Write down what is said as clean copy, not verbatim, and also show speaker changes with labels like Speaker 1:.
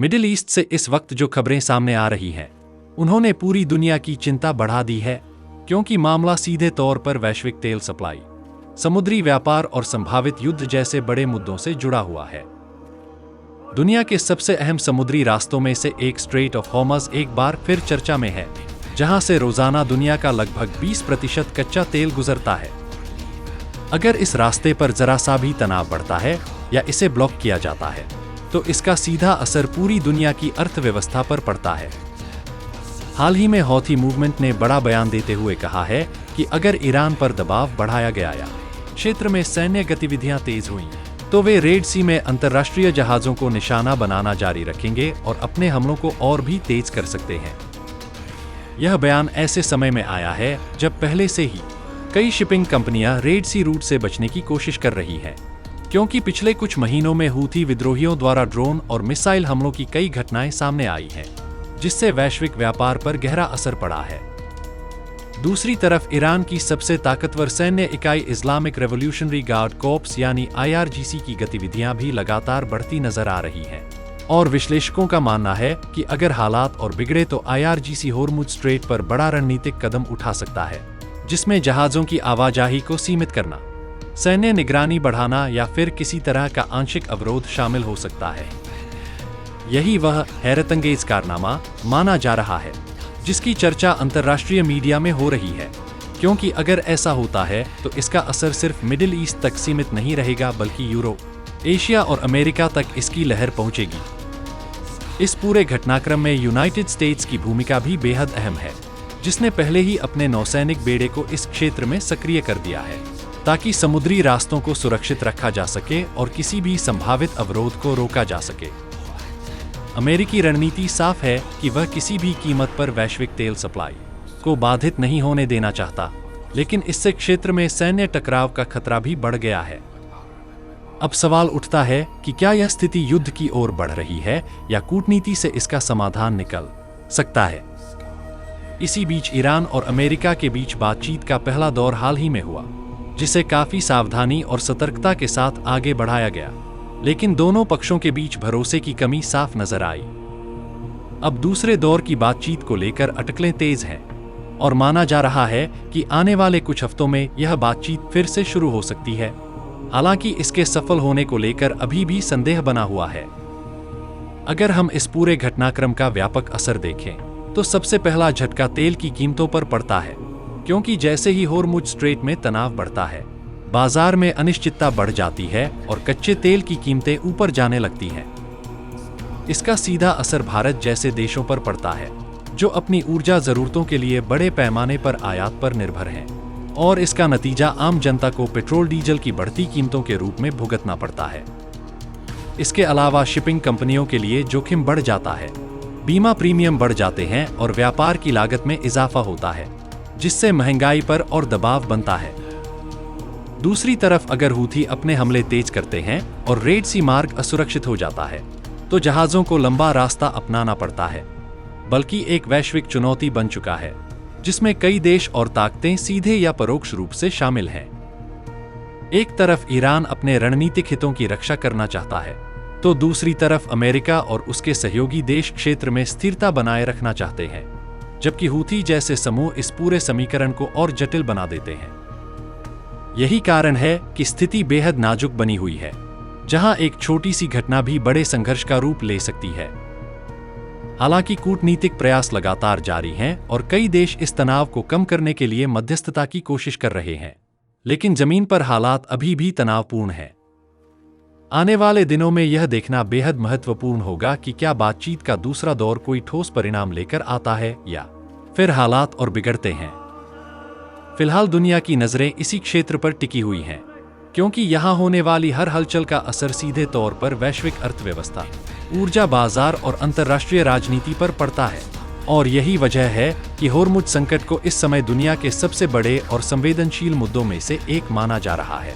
Speaker 1: Middle east से इस वक्त जो खबरें सामने आ रही हैं, उन्होंने पूरी दुनिया की चिंता बढ़ा दी है, क्योंकि मामला सीधे तौर पर वैश्विक तेल सप्लाई, समुद्री व्यापार और संभावित युद्ध जैसे बड़े मुद्दों से जुड़ा हुआ है। दुनिया के सबसे अहम समुद्री रास्तों में से एक स्ट्रेट ऑफ हॉर्मज़ एक बार फिर चर्चा में है, जहां से रोजाना दुनिया का लगभग 20% कच्चा तेल गुजरता है। अगर इस रास्ते पर जरा सा भी तनाव बढ़ता है या इसे ब्लॉक किया जाता है, तो इसका सीधा असर पूरी दुनिया की अर्थव्यवस्था पर पड़ता है। हाल ही में हौथी मूवमेंट ने बड़ा बयान देते हुए कहा है कि अगर ईरान पर दबाव बढ़ाया गया या क्षेत्र में सैन्य गतिविधियां तेज हुई, तो वे रेड सी में अंतर्राष्ट्रीय जहाजों को निशाना बनाना जारी रखेंगे और अपने हमलों को और भी तेज कर सकते हैं। यह बयान ऐसे समय में आया है जब पहले से ही कई शिपिंग कंपनियां रेड सी रूट से बचने की कोशिश कर रही हैं, क्योंकि पिछले कुछ महीनों में हूथी विद्रोहियों द्वारा ड्रोन और मिसाइल हमलों की कई घटनाएं सामने आई हैं, जिससे वैश्विक व्यापार पर गहरा असर पड़ा है। दूसरी तरफ ईरान की सबसे ताकतवर सैन्य इकाई इस्लामिक रेवोल्यूशनरी गार्ड कॉर्प्स यानी IRGC की गतिविधियां भी लगातार बढ़ती नजर आ रही हैं, और विश्लेषकों का मानना है कि अगर हालात और बिगड़े तो IRGC होर्मुज स्ट्रेट पर बड़ा रणनीतिक कदम उठा सकता है, जिसमें जहाजों की आवाजाही को सीमित करना, सैन्य निगरानी बढ़ाना या फिर किसी तरह का आंशिक अवरोध शामिल हो सकता है। यही वह हैरतअंगेज कारनामा माना जा रहा है जिसकी चर्चा अंतर्राष्ट्रीय मीडिया में हो रही है, क्योंकि अगर ऐसा होता है तो इसका असर सिर्फ मिडिल ईस्ट तक सीमित नहीं रहेगा, बल्कि यूरोप, एशिया और अमेरिका तक इसकी लहर पहुंचेगी। इस पूरे घटनाक्रम में यूनाइटेड स्टेट्स की भूमिका भी बेहद अहम है, जिसने पहले ही अपने नौसैनिक बेड़े को इस क्षेत्र में सक्रिय कर दिया है, ताकि समुद्री रास्तों को सुरक्षित रखा जा सके और किसी भी संभावित अवरोध को रोका जा सके। अमेरिकी रणनीति साफ है कि वह किसी भी कीमत पर वैश्विक तेल सप्लाई को बाधित नहीं होने देना चाहता, लेकिन इससे क्षेत्र में सैन्य टकराव का खतरा भी बढ़ गया है। अब सवाल उठता है कि क्या यह स्थिति युद्ध की ओर बढ़ रही है या कूटनीति से इसका समाधान निकल सकता है। इसी बीच ईरान और अमेरिका के बीच बातचीत का पहला दौर हाल ही में हुआ, जिसे काफी सावधानी और सतर्कता के साथ आगे बढ़ाया गया, लेकिन दोनों पक्षों के बीच भरोसे की कमी साफ नजर आई। अब दूसरे दौर की बातचीत को लेकर अटकलें तेज हैं, और माना जा रहा है कि आने वाले कुछ हफ्तों में यह बातचीत फिर से शुरू हो सकती है। हालांकि इसके सफल होने को लेकर अभी भी संदेह बना हुआ है। अगर हम इस पूरे घटनाक्रम का व्यापक असर देखें, तो सबसे पहला झटका तेल की कीमतों पर पड़ता है, क्योंकि जैसे ही होर्मुज स्ट्रेट में तनाव बढ़ता है, बाजार में अनिश्चितता बढ़ जाती है और कच्चे तेल की कीमतें ऊपर जाने लगती हैं। इसका सीधा असर भारत जैसे देशों पर पड़ता है, जो अपनी ऊर्जा जरूरतों के लिए बड़े पैमाने पर आयात पर निर्भर हैं, और इसका नतीजा आम जनता को पेट्रोल डीजल की बढ़ती कीमतों के रूप में भुगतना पड़ता है। इसके अलावा शिपिंग कंपनियों के लिए जोखिम बढ़ जाता है, बीमा प्रीमियम बढ़ जाते हैं और व्यापार की लागत में इजाफा होता है, जिससे महंगाई पर और दबाव बनता है। दूसरी तरफ अगर हूथी अपने हमले तेज करते हैं और रेड सी मार्ग असुरक्षित हो जाता है, तो जहाजों को लंबा रास्ता अपनाना पड़ता है, बल्कि एक वैश्विक चुनौती बन चुका है, जिसमें कई देश और ताकतें सीधे या परोक्ष रूप से शामिल हैं। एक तरफ ईरान अपने रणनीतिक हितों की रक्षा करना चाहता है, तो दूसरी तरफ अमेरिका और उसके सहयोगी देश क्षेत्र में स्थिरता बनाए रखना चाहते हैं, जबकि हूथी जैसे समूह इस पूरे समीकरण को और जटिल बना देते हैं। यही कारण है कि स्थिति बेहद नाजुक बनी हुई है, जहां एक छोटी सी घटना भी बड़े संघर्ष का रूप ले सकती है। हालांकि कूटनीतिक प्रयास लगातार जारी हैं और कई देश इस तनाव को कम करने के लिए मध्यस्थता की कोशिश कर रहे हैं, लेकिन जमीन पर हालात अभी भी तनावपूर्ण हैं। आने वाले दिनों में यह देखना बेहद महत्वपूर्ण होगा कि क्या बातचीत का दूसरा दौर कोई ठोस परिणाम लेकर आता है या फिर हालात और बिगड़ते हैं। फिलहाल दुनिया की नजरें इसी क्षेत्र पर टिकी हुई हैं, क्योंकि यहां होने वाली हर हलचल का असर सीधे तौर पर वैश्विक अर्थव्यवस्था, ऊर्जा बाजार और अंतर्राष्ट्रीय राजनीति पर पड़ता है। और यही वजह है कि होर्मुज संकट को इस समय दुनिया के सबसे बड़े और संवेदनशील मुद्दों में से एक माना जा रहा है।